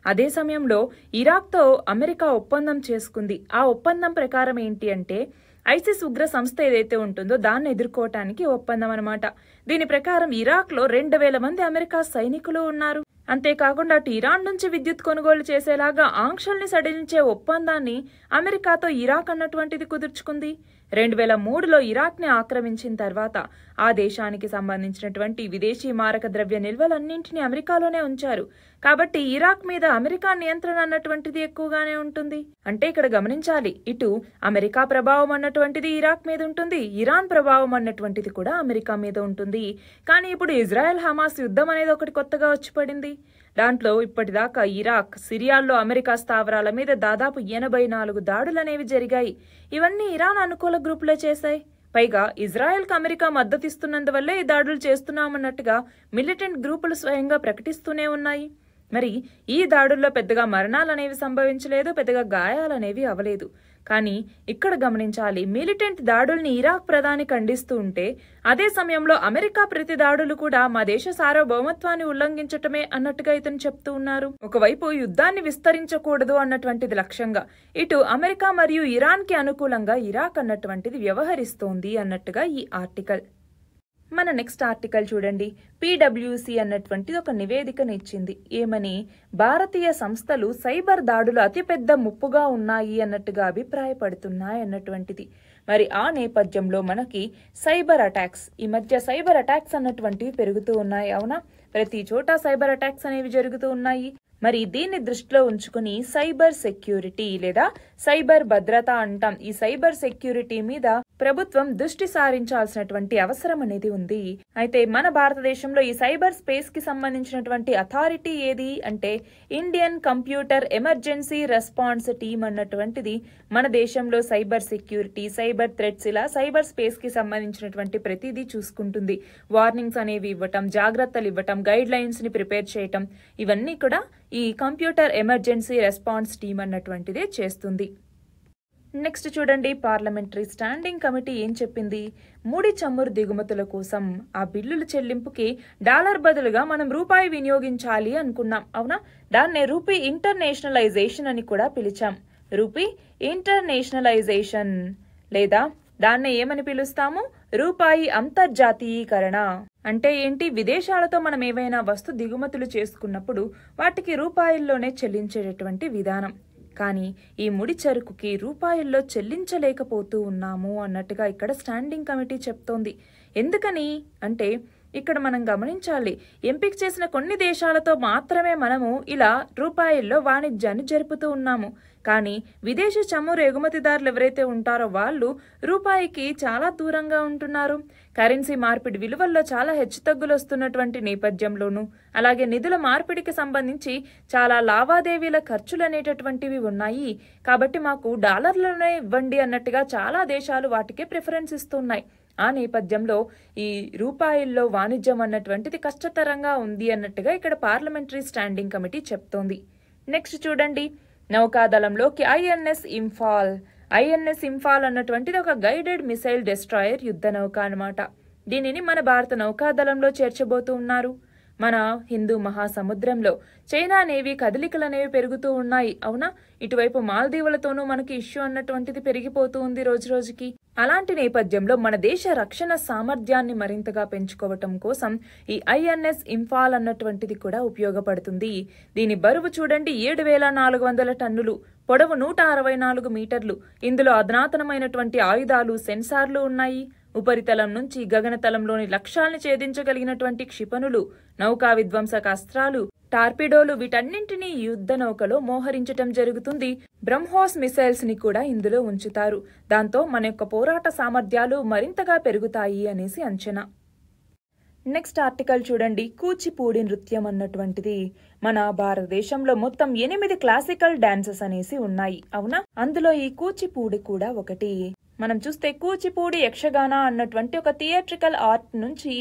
అదే సమయంలో ఇరాక్ తో అమెరికా ఒప్పందం చేసుకుంది. ఆ ఒప్పందం ప్రకారం ఏంటి అంటే, ఐసిస్ ఉగ్ర సంస్థ ఏదైతే ఉంటుందో దాన్ని ఎదుర్కోవటానికి ఒప్పందం అనమాట. దీని ప్రకారం ఇరాక్ లో 2,000 మంది అమెరికా సైనికులు ఉన్నారు. అంతేకాకుండా అటు ఇరాన్ నుంచి విద్యుత్ కొనుగోలు చేసేలాగా ఆంక్షల్ని సడలించే ఒప్పందాన్ని అమెరికాతో ఇరాక్ అన్నటువంటిది కుదుర్చుకుంది. 2003లో ఇరాక్ ని ఆక్రమించిన తర్వాత ఆ దేశానికి సంబంధించినటువంటి విదేశీ మారక ద్రవ్య నిల్వలన్నింటినీ అమెరికాలోనే ఉంచారు. కాబట్టి ఇరాక్ మీద అమెరికా నియంత్రణ అన్నటువంటిది ఎక్కువగానే ఉంటుంది. అంటే ఇక్కడ గమనించాలి, ఇటు అమెరికా ప్రభావం అన్నటువంటిది ఇరాక్ మీద ఉంటుంది, ఇరాన్ ప్రభావం అన్నటువంటిది కూడా అమెరికా మీద ఉంటుంది. కానీ ఇప్పుడు ఇజ్రాయెల్ హమాస్ యుద్ధం అనేది ఒకటి కొత్తగా వచ్చి పడింది. దాంట్లో ఇప్పటిదాకా ఇరాక్, సిరియాల్లో అమెరికా స్థావరాల మీద దాదాపు 84 దాడులనేవి జరిగాయి. ఇవన్నీ ఇరాన్ అనుకూల గ్రూపులే చేశాయి. పైగా ఇజ్రాయెల్ కు అమెరికా మద్దతిస్తున్నందువల్లే ఈ దాడులు చేస్తున్నామన్నట్టుగా మిలిటెంట్ గ్రూపులు స్వయంగా ప్రకటిస్తూనే ఉన్నాయి. మరి ఈ దాడుల్లో పెద్దగా మరణాలనేవి సంభవించలేదు, పెద్దగా గాయాలనేవి అవలేదు. కానీ ఇక్కడ గమనించాలి, మిలిటెంట్ దాడుల్ని ఇరాక్ ప్రధాని ఖండిస్తూ ఉంటే అదే సమయంలో అమెరికా ప్రతి దాడులు కూడా మా దేశ సార్వభౌమత్వాన్ని ఉల్లంఘించటమే అన్నట్టుగా ఇతను చెప్తూ ఉన్నారు. ఒకవైపు యుద్ధాన్ని విస్తరించకూడదు అన్నటువంటిది లక్ష్యంగా, ఇటు అమెరికా మరియు ఇరాన్ కి అనుకూలంగా ఇరాక్ అన్నటువంటిది వ్యవహరిస్తోంది అన్నట్టుగా ఈ ఆర్టికల్. మన నెక్స్ట్ ఆర్టికల్ చూడండి, PwC అన్నటువంటిది ఒక నివేదికను ఇచ్చింది. ఏమని, భారతీయ సంస్థలు సైబర్ దాడులు అతిపెద్ద ముప్పుగా ఉన్నాయి అన్నట్టుగా అభిప్రాయపడుతున్నాయి అన్నటువంటిది. మరి ఆ నేపథ్యంలో మనకి సైబర్ అటాక్స్, ఈ మధ్య సైబర్ అటాక్స్ అన్నటువంటివి పెరుగుతూ ఉన్నాయి. అవునా, ప్రతి చోట సైబర్ అటాక్స్ అనేవి జరుగుతూ ఉన్నాయి. మరి దీన్ని దృష్టిలో ఉంచుకుని సైబర్ సెక్యూరిటీ లేదా సైబర్ భద్రత అంటాం, ఈ సైబర్ సెక్యూరిటీ మీద ప్రభుత్వం దృష్టి సారించాల్సినటువంటి అవసరం అనేది ఉంది. అయితే మన భారతదేశంలో ఈ సైబర్ స్పేస్ కి సంబంధించినటువంటి అథారిటీ ఏది అంటే Indian computer emergency response team అన్నటువంటిది మన దేశంలో సైబర్ సెక్యూరిటీ, సైబర్ థ్రెట్స్, ఇలా సైబర్ స్పేస్ కి సంబంధించినటువంటి ప్రతిదీ చూసుకుంటుంది. వార్నింగ్స్ అనేవి ఇవ్వటం, జాగ్రత్తలు ఇవ్వటం, గైడ్ లైన్స్ ని ప్రిపేర్ చేయటం, ఇవన్నీ కూడా ఈ కంప్యూటర్ ఎమర్జెన్సీ రెస్పాన్స్ టీమ్ అన్నటువంటిదే చేస్తుంది. నెక్స్ట్ చూడండి, పార్లమెంటరీ స్టాండింగ్ కమిటీ ఏం చెప్పింది? ముడి చమురు దిగుమతుల కోసం ఆ బిల్లుల చెల్లింపుకి డాలర్ బదులుగా మనం రూపాయి వినియోగించాలి అనుకున్నాం, అవునా? దాన్నే రూపీ ఇంటర్నేషనలైజేషన్ అని కూడా పిలిచాం. రూపీ ఇంటర్నేషనలైజేషన్ లేదా దాన్నే ఏమని పిలుస్తాము? రూపాయి అంతర్జాతీయీకరణ. అంటే ఏంటి? విదేశాలతో మనం ఏవైనా వస్తు దిగుమతులు చేసుకున్నప్పుడు వాటికి రూపాయల్లోనే చెల్లించేటటువంటి విధానం. కానీ ఈ ముడి సరుకుకి రూపాయల్లో చెల్లించలేకపోతూ ఉన్నాము అన్నట్టుగా ఇక్కడ స్టాండింగ్ కమిటీ చెప్తోంది. ఎందుకని అంటే ఇక్కడ మనం గమనించాలి, ఎంపిక చేసిన కొన్ని దేశాలతో మాత్రమే మనము ఇలా రూపాయల్లో వాణిజ్యాన్ని జరుపుతూ ఉన్నాము. కానీ విదేశీ చమురు ఎగుమతిదారులు ఎవరైతే ఉంటారో వాళ్ళు రూపాయికి చాలా దూరంగా ఉంటున్నారు. కరెన్సీ మార్పిడి విలువల్లో చాలా హెచ్చుతగ్గులు వస్తున్నటువంటి నేపథ్యంలోనూ, అలాగే నిధుల మార్పిడికి సంబంధించి చాలా లావాదేవీల ఖర్చులు అనేటటువంటివి ఉన్నాయి. కాబట్టి మాకు డాలర్లలోనే ఇవ్వండి అన్నట్టుగా చాలా దేశాలు వాటికే ప్రిఫరెన్స్ ఇస్తున్నాయి. ఆ నేపథ్యంలో ఈ రూపాయల్లో వాణిజ్యం అన్నటువంటిది కష్టతరంగా ఉంది అన్నట్టుగా ఇక్కడ పార్లమెంటరీ స్టాండింగ్ కమిటీ చెప్తోంది. నెక్స్ట్ చూడండి, నౌకాదళంలోకి ఐఎన్ఎస్ ఇంఫాల్. ఐఎన్ఎస్ ఇంఫాల్ అన్నటువంటిది ఒక గైడెడ్ మిసైల్ డెస్ట్రాయర్ యుద్ధ నౌక అన్నమాట. దీనిని మన భారత నౌకాదళంలో చేర్చబోతూ ఉన్నారు. మన హిందూ మహాసముద్రంలో చైనా నేవీ కదలికలు అనేవి పెరుగుతూ ఉన్నాయి, అవునా? ఇటువైపు మాల్దీవులతోనూ మనకి ఇష్యూ అన్నటువంటిది పెరిగిపోతూ ఉంది రోజు రోజుకి. అలాంటి నేపథ్యంలో మన దేశ రక్షణ సామర్థ్యాన్ని మరింతగా పెంచుకోవటం కోసం ఈ ఐఎన్ఎస్ ఇంఫాల్ అన్నటువంటిది కూడా ఉపయోగపడుతుంది. దీని బరువు చూడండి 7,400 టన్నులు, పొడవు 164 మీటర్లు. ఇందులో అధునాతనమైనటువంటి ఆయుధాలు, సెన్సార్లు ఉన్నాయి. ఉపరితలం నుంచి గగనతలంలోని లక్ష్యాల్ని ఛేదించగలిగినటువంటి క్షిపణులు, నౌకా విధ్వంసక అస్త్రాలు, టార్పిడోలు, వీటన్నింటినీ యుద్ధ నౌకలో మోహరించటం జరుగుతుంది. బ్రహ్మోస్ మిసైల్స్ ని కూడా ఇందులో ఉంచుతారు. దాంతో మన యొక్క పోరాట సామర్థ్యాలు మరింతగా పెరుగుతాయి అనేసి అంచనా. నెక్స్ట్ ఆర్టికల్ చూడండి, కూచిపూడి నృత్యం అన్నటువంటిది మన భారతదేశంలో మొత్తం 8 క్లాసికల్ డాన్సెస్ అనేసి ఉన్నాయి, అవునా? అందులో ఈ కూచిపూడి కూడా ఒకటి. మనం చూస్తే కూచిపూడి యక్షగాన అన్నటువంటి ఒక థియేట్రికల్ ఆర్ట్ నుంచి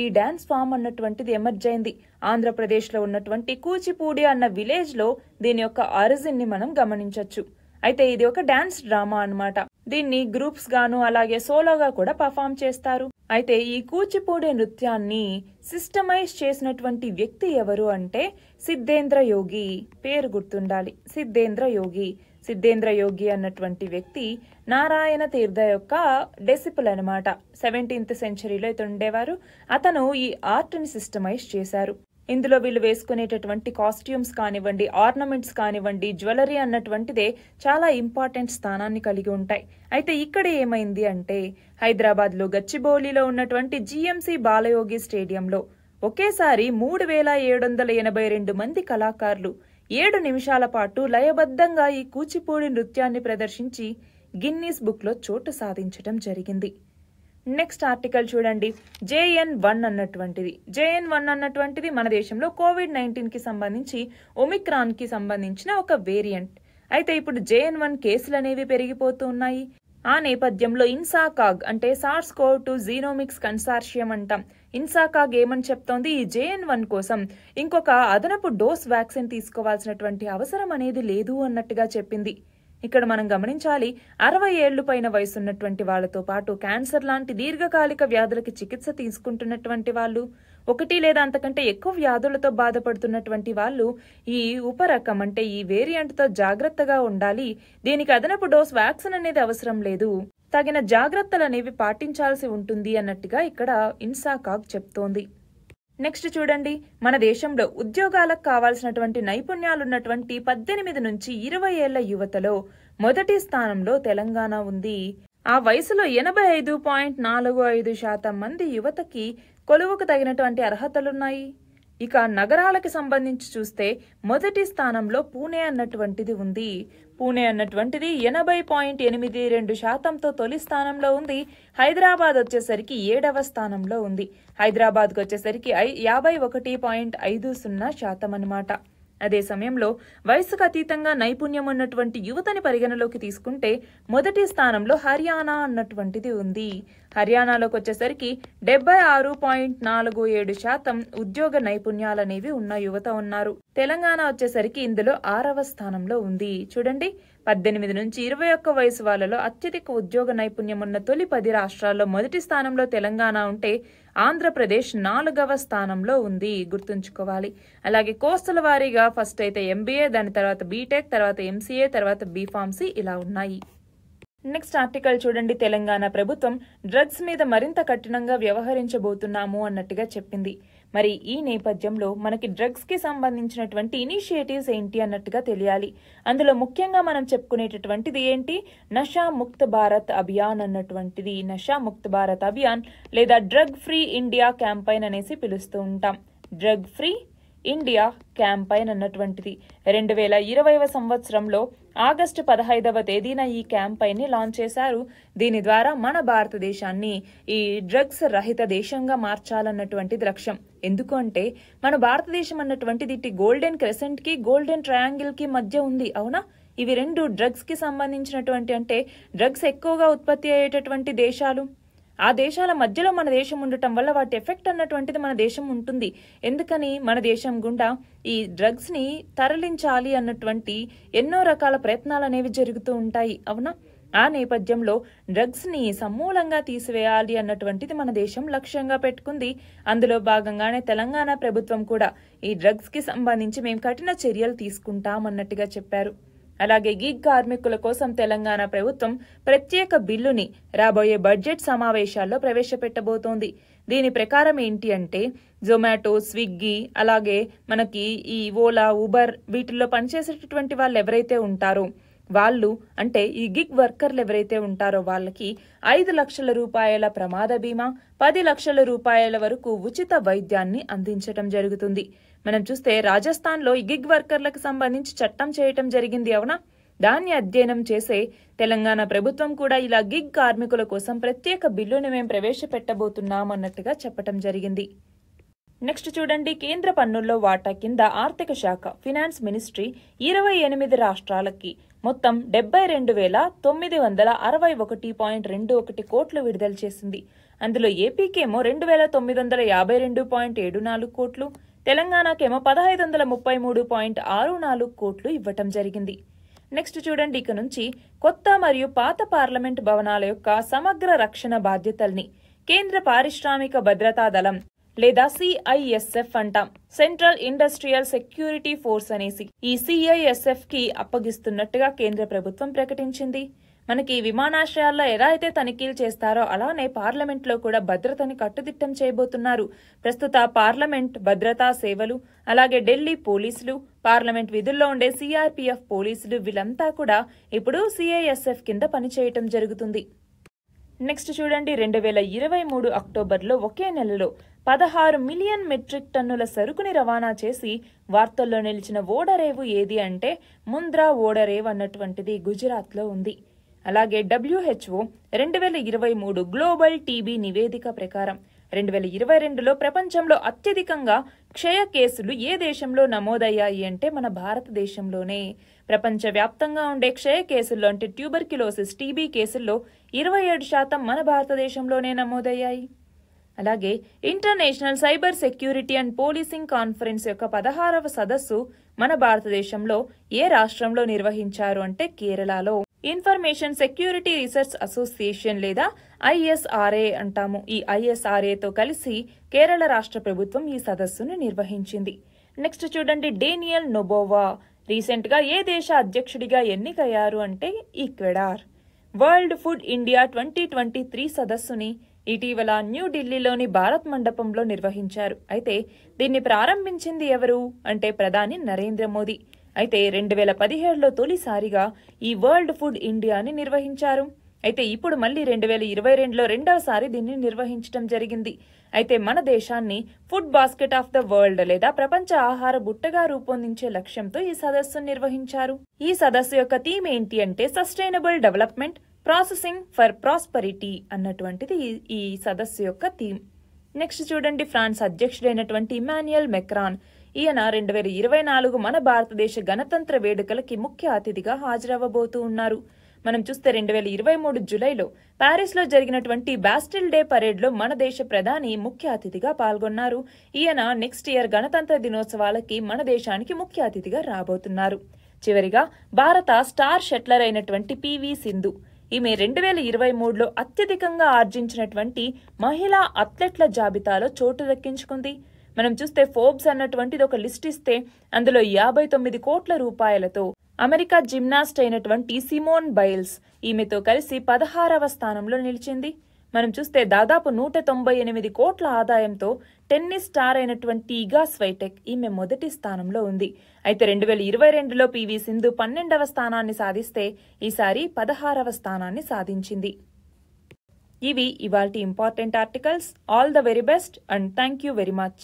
ఈ డాన్స్ ఫామ్ అన్నటువంటిది ఎమర్జ్ అయింది. ఆంధ్రప్రదేశ్ లో ఉన్నటువంటి కూచిపూడి అన్న విలేజ్ లో దీని యొక్క ఆరిజిన్ ని మనం గమనించవచ్చు. అయితే ఇది ఒక డాన్స్ డ్రామా అన్నమాట. దీన్ని గ్రూప్స్ గాను అలాగే సోలోగా కూడా పర్ఫామ్ చేస్తారు. అయితే ఈ కూచిపూడి నృత్యాన్ని సిస్టమైజ్ చేసినటువంటి వ్యక్తి ఎవరు అంటే సిద్ధేంద్ర యోగి. పేరు గుర్తుండాలి, సిద్ధేంద్ర యోగి. సిద్ధేంద్ర యోగి అన్నటువంటి వ్యక్తి నారాయణ తీర్థ యొక్క డెసిపుల్ అనమాట. 17th సెంచరీలో ఇతను ఉండేవారు. అతను ఈ ఆర్ట్ ని సిస్టమైజ్ చేశారు. ఇందులో వీళ్ళు వేసుకునేటటువంటి కాస్ట్యూమ్స్ కానివ్వండి, ఆర్నమెంట్స్ కానివ్వండి, జ్యువెలరీ అన్నటువంటిదే చాలా ఇంపార్టెంట్ స్థానాన్ని కలిగి ఉంటాయి. అయితే ఇక్కడ ఏమైంది అంటే హైదరాబాద్ లో గచ్చిబౌలిలో ఉన్నటువంటి జిఎంసి బాలయోగి స్టేడియంలో ఒకేసారి 3,782 మంది కళాకారులు 7 నిమిషాల పాటు లయబద్ధంగా ఈ కూచిపూడి నృత్యాన్ని ప్రదర్శించి గిన్నీస్ బుక్ లో చోటు సాధించడం జరిగింది. నెక్స్ట్ ఆర్టికల్ చూడండి, JN1 అన్నటువంటిది. JN1 అన్నటువంటిది మన దేశంలో COVID-19 కి సంబంధించి ఒమిక్రాన్ కి సంబంధించిన ఒక వేరియంట్. అయితే ఇప్పుడు JN1 కేసులు అనేవి పెరిగిపోతూ ఉన్నాయి. ఆ నేపథ్యంలో ఇన్సాకాగ్ అంటే SARS-CoV-2 జీనోమిక్స్ కన్సార్షియం అంటాం. ఇన్సాకాగ్ ఏమని చెప్తోంది? ఈ JN1 కోసం ఇంకొక అదనపు డోస్ వ్యాక్సిన్ తీసుకోవాల్సినటువంటి అవసరం అనేది లేదు అన్నట్టుగా చెప్పింది. ఇక్కడ మనం గమనించాలి, 60 ఏళ్లు పైన వయసున్నటువంటి వాళ్లతో పాటు క్యాన్సర్ లాంటి దీర్ఘకాలిక వ్యాధులకి చికిత్స తీసుకుంటున్నటువంటి వాళ్ళు, 1 లేదా అంతకంటే ఎక్కువ వ్యాధులతో బాధపడుతున్నటువంటి వాళ్ళు ఈ ఉపరకం అంటే ఈ వేరియంట్ తో జాగ్రత్తగా ఉండాలి. దీనికి అదనపు డోస్ వ్యాక్సిన్ అనేది అవసరం లేదు, తగిన జాగ్రత్తలు అనేవి పాటించాల్సి ఉంటుంది అన్నట్టుగా ఇక్కడ ఇన్సాకాగ్ చెప్తోంది. నెక్స్ట్ చూడండి, మన దేశంలో ఉద్యోగాలకు కావాల్సినటువంటి నైపుణ్యాలున్నటువంటి 18 నుంచి 20 ఏళ్ల యువతలో మొదటి స్థానంలో తెలంగాణ ఉంది. ఆ వయసులో 85.45% మంది యువతకి కొలువుకు తగినటువంటి అర్హతలున్నాయి. ఇక నగరాలకు సంబంధించి చూస్తే మొదటి స్థానంలో పూణే అన్నటువంటిది ఉంది. పూణే అన్నటువంటిది 80.82%తో తొలి స్థానంలో ఉంది. హైదరాబాద్ వచ్చేసరికి 7వ స్థానంలో ఉంది. హైదరాబాద్కు వచ్చేసరికి 51.50% అన్నమాట. అదే సమయంలో వయసుకు అతీతంగా నైపుణ్యం ఉన్నటువంటి యువతని పరిగణలోకి తీసుకుంటే మొదటి స్థానంలో హర్యానా అన్నటువంటిది ఉంది. హర్యానాలోకి వచ్చేసరికి 76.47% ఉద్యోగ నైపుణ్యాలనేవి ఉన్న యువత ఉన్నారు. తెలంగాణ వచ్చేసరికి ఇందులో 6వ స్థానంలో ఉంది. చూడండి, 18 నుంచి 21 వయసు వాళ్ళలో అత్యధిక ఉద్యోగ నైపుణ్యం ఉన్న తొలి 10 రాష్ట్రాల్లో మొదటి స్థానంలో తెలంగాణ ఉంటే ఆంధ్రప్రదేశ్ 4వ స్థానంలో ఉంది. గుర్తుంచుకోవాలి. అలాగే కోర్సుల వారీగా ఫస్ట్ అయితే MBA, దాని తర్వాత బీటెక్, తర్వాత MCA, తర్వాత బీఫార్మసీ ఇలా ఉన్నాయి. నెక్స్ట్ ఆర్టికల్ చూడండి. తెలంగాణ ప్రభుత్వం డ్రగ్స్ మీద మరింత కఠినంగా వ్యవహరించబోతున్నాము అన్నట్టుగా చెప్పింది. మరి ఈ నేపథ్యంలో మనకి డ్రగ్స్ కి సంబంధించినటువంటి ఇనిషియేటివ్స్ ఏంటి అన్నట్టుగా తెలియాలి. అందులో ముఖ్యంగా మనం చెప్పుకునేటటువంటిది ఏంటి, నషా ముక్త్ భారత్ అభియాన్ అన్నటువంటిది. నషా ముక్త్ భారత్ అభియాన్ లేదా డ్రగ్ ఫ్రీ ఇండియా క్యాంపైన్ అనేసి పిలుస్తూ ఉంటాం. డ్రగ్ ఫ్రీ ఇండియా క్యాంపైన్ అన్నటువంటిది 2020వ సంవత్సరంలో ఆగస్టు 15వ తేదీన ఈ క్యాంపైన్ ని లాంచ్ చేశారు. దీని ద్వారా మన భారతదేశాన్ని ఈ డ్రగ్స్ రహిత దేశంగా మార్చాలన్నటువంటిది లక్ష్యం. ఎందుకు అంటే మన భారతదేశం అన్నటువంటిది ఇటు గోల్డెన్ క్రెసెంట్ కి, గోల్డెన్ ట్రయాంగిల్ కి మధ్య ఉంది. అవునా, ఇవి రెండు డ్రగ్స్ కి సంబంధించినటువంటి, అంటే డ్రగ్స్ ఎక్కువగా ఉత్పత్తి అయ్యేటటువంటి దేశాలు. ఆ దేశాల మధ్యలో మన దేశం ఉండటం వల్ల వాటి ఎఫెక్ట్ అన్నటువంటిది మన దేశం ఉంటుంది. ఎందుకని మన దేశం గుండా ఈ డ్రగ్స్ ని తరలించాలి అన్నటువంటి ఎన్నో రకాల ప్రయత్నాలు అనేవి జరుగుతూ ఉంటాయి. అవునా, ఆ నేపథ్యంలో డ్రగ్స్ ని సమూలంగా తీసివేయాలి అన్నటువంటిది మన దేశం లక్ష్యంగా పెట్టుకుంది. అందులో భాగంగానే తెలంగాణ ప్రభుత్వం కూడా ఈ డ్రగ్స్ కి సంబంధించి మేము కఠిన చర్యలు తీసుకుంటాం అన్నట్టుగా చెప్పారు. అలాగే గిగ్ కార్మికుల కోసం తెలంగాణ ప్రభుత్వం ప్రత్యేక బిల్లుని రాబోయే బడ్జెట్ సమావేశాల్లో ప్రవేశపెట్టబోతోంది. దీని ప్రకారం ఏంటి అంటే జొమాటో, స్విగ్గీ, అలాగే మనకి ఈ ఓలా, ఉబర్ వీటిల్లో పనిచేసేటటువంటి వాళ్ళు ఎవరైతే ఉంటారో వాళ్ళు, అంటే ఈ గిగ్ వర్కర్లు ఎవరైతే ఉంటారో వాళ్ళకి 5 లక్షల రూపాయల ప్రమాద బీమా, 10 లక్షల రూపాయల వరకు ఉచిత వైద్యాన్ని అందించటం జరుగుతుంది. మనం చూస్తే రాజస్థాన్లో ఈ గిగ్ వర్కర్లకు సంబంధించి చట్టం చేయటం జరిగింది. అవునా, దాన్ని అధ్యయనం చేసే తెలంగాణ ప్రభుత్వం కూడా ఇలా గిగ్ కార్మికుల కోసం ప్రత్యేక బిల్లుని మేము ప్రవేశపెట్టబోతున్నాం అన్నట్టుగా చెప్పటం జరిగింది. నెక్స్ట్ చూడండి. కేంద్ర పన్నుల్లో వాటా కింద ఆర్థిక శాఖ ఫినాన్స్ మినిస్ట్రీ 28 రాష్ట్రాలకి మొత్తం 72,961.21 కోట్లు విడుదల చేసింది. అందులో ఏపీకేమో 2,952.74 కోట్లు, తెలంగాణకేమో 1,533.64 కోట్లు ఇవ్వటం జరిగింది. నెక్స్ట్ చూడండి. ఇక నుంచి కొత్త మరియు పాత పార్లమెంట్ భవనాల యొక్క సమగ్ర రక్షణ బాధ్యతల్ని కేంద్ర పారిశ్రామిక భద్రతా దళం లేదా CISF అంటాం, సెంట్రల్ ఇండస్ట్రియల్ సెక్యూరిటీ ఫోర్స్ అనేసి ఈ CISF కి అప్పగిస్తున్నట్టుగా కేంద్ర ప్రభుత్వం ప్రకటించింది. మనకి విమానాశ్రయాల్లో ఎలా అయితే తనిఖీలు చేస్తారో అలానే పార్లమెంట్ లో కూడా భద్రతని కట్టుదిట్టం చేయబోతున్నారు. ప్రస్తుత పార్లమెంట్ భద్రతా సేవలు, అలాగే ఢిల్లీ పోలీసులు, పార్లమెంట్ విధుల్లో ఉండే CRPF పోలీసులు వీళ్ళంతా కూడా ఇప్పుడు CISF కింద పనిచేయటం జరుగుతుంది. నెక్స్ట్ చూడండి. 2023 అక్టోబర్లో ఒకే నెలలో 16 మిలియన్ మెట్రిక్ టన్నుల సరుకుని రవాణా చేసి వార్తల్లో నిలిచిన ఓడరేవు ఏది అంటే ముంద్రా ఓడరేవు అన్నటువంటిది గుజరాత్లో ఉంది. అలాగే WHO 2023 గ్లోబల్ టీబీ నివేదిక ప్రకారం 2022లో ప్రపంచంలో అత్యధికంగా క్షయ కేసులు ఏ దేశంలో నమోదయ్యాయి అంటే మన భారతదేశంలోనే. ప్రపంచవ్యాప్తంగా ఉండే క్షయ కేసుల్లో అంటే ట్యూబర్క్యులోసిస్, టీబీ కేసుల్లో 27% మన భారతదేశంలోనే నమోదయ్యాయి. అలాగే international cyber security and policing conference యొక్క 16వ సదస్సు మన భారతదేశంలో ఏ రాష్ట్రంలో నిర్వహించారు అంటే కేరళలో. ఇన్ఫర్మేషన్ సెక్యూరిటీ రీసెర్చ్ అసోసియేషన్ లేదా ISRA అంటాము. ఈ ISRAతో కలిసి కేరళ రాష్ట్ర ప్రభుత్వం ఈ సదస్సును నిర్వహించింది. నెక్స్ట్ చూడండి. డేనియల్ నొబోవా రీసెంట్ గా ఏ దేశ అధ్యక్షుడిగా ఎన్నికయ్యారు అంటే ఈక్వెడార్. వరల్డ్ ఫుడ్ ఇండియా 2023 సదస్సుని ఇటీవల న్యూఢిల్లీలోని భారత్ మండపంలో నిర్వహించారు. అయితే దీన్ని ప్రారంభించింది ఎవరు అంటే ప్రధాని నరేంద్ర మోదీ. అయితే 2017లో తొలిసారిగా ఈ వరల్డ్ ఫుడ్ ఇండియాని నిర్వహించారు. అయితే ఇప్పుడు మళ్ళీ 2022లో రెండవసారి దీన్ని నిర్వహించడం జరిగింది. అయితే మన దేశాన్ని food basket of the world లేదా ప్రపంచ ఆహార బుట్టగా రూపొందించే లక్ష్యంతో ఈ సదస్సును నిర్వహించారు. ఈ సదస్సు యొక్క థీమ్ ఏంటి అంటే sustainable development processing for prosperity అన్నటువంటిది ఈ సదస్సు యొక్క థీమ్. నెక్స్ట్ చూడండి, ఫ్రాన్స్ అధ్యక్షుడైనటువంటి ఇమాన్యుయల్ మెక్రాన్ ఈయన 2024 మన భారతదేశ గణతంత్ర వేడుకలకి ముఖ్య అతిథిగా హాజరవ్వబోతూ ఉన్నారు. మనం చూస్తే 2023 జూలైలో ప్యారిస్ లో జరిగినటువంటి బాస్టిల్ డే పరేడ్ లో మన దేశ ప్రధాని ముఖ్య అతిథిగా పాల్గొన్నారు. ఈయన నెక్స్ట్ ఇయర్ గణతంత్ర దినోత్సవాలకి మన దేశానికి ముఖ్య అతిథిగా రాబోతున్నారు. చివరిగా భారత స్టార్ షట్లర్ అయినటువంటి పివి సింధు, ఈమె 2023లో అత్యధికంగా ఆర్జించినటువంటి మహిళా అథ్లెట్ల జాబితాలో చోటు దక్కించుకుంది. మనం చూస్తే ఫోర్బ్స్ అన్నటువంటిది ఒక లిస్ట్ ఇస్తే అందులో 59 కోట్ల రూపాయలతో అమెరికా జిమ్నాస్ట్ అయినటువంటి సిమోన్ బైల్స్ ఈమెతో కలిసి 16వ స్థానంలో నిలిచింది. మనం చూస్తే దాదాపు 198 కోట్ల ఆదాయంతో టెన్నిస్ స్టార్ అయినటువంటి ఇగా స్వైటెక్ ఈమె మొదటి స్థానంలో ఉంది. అయితే 2022లో పివి సింధు 12వ స్థానాన్ని సాధిస్తే ఈసారి 16వ స్థానాన్ని సాధించింది. ఇవి ఇవాల్టి important articles. All the very best and thank you very much.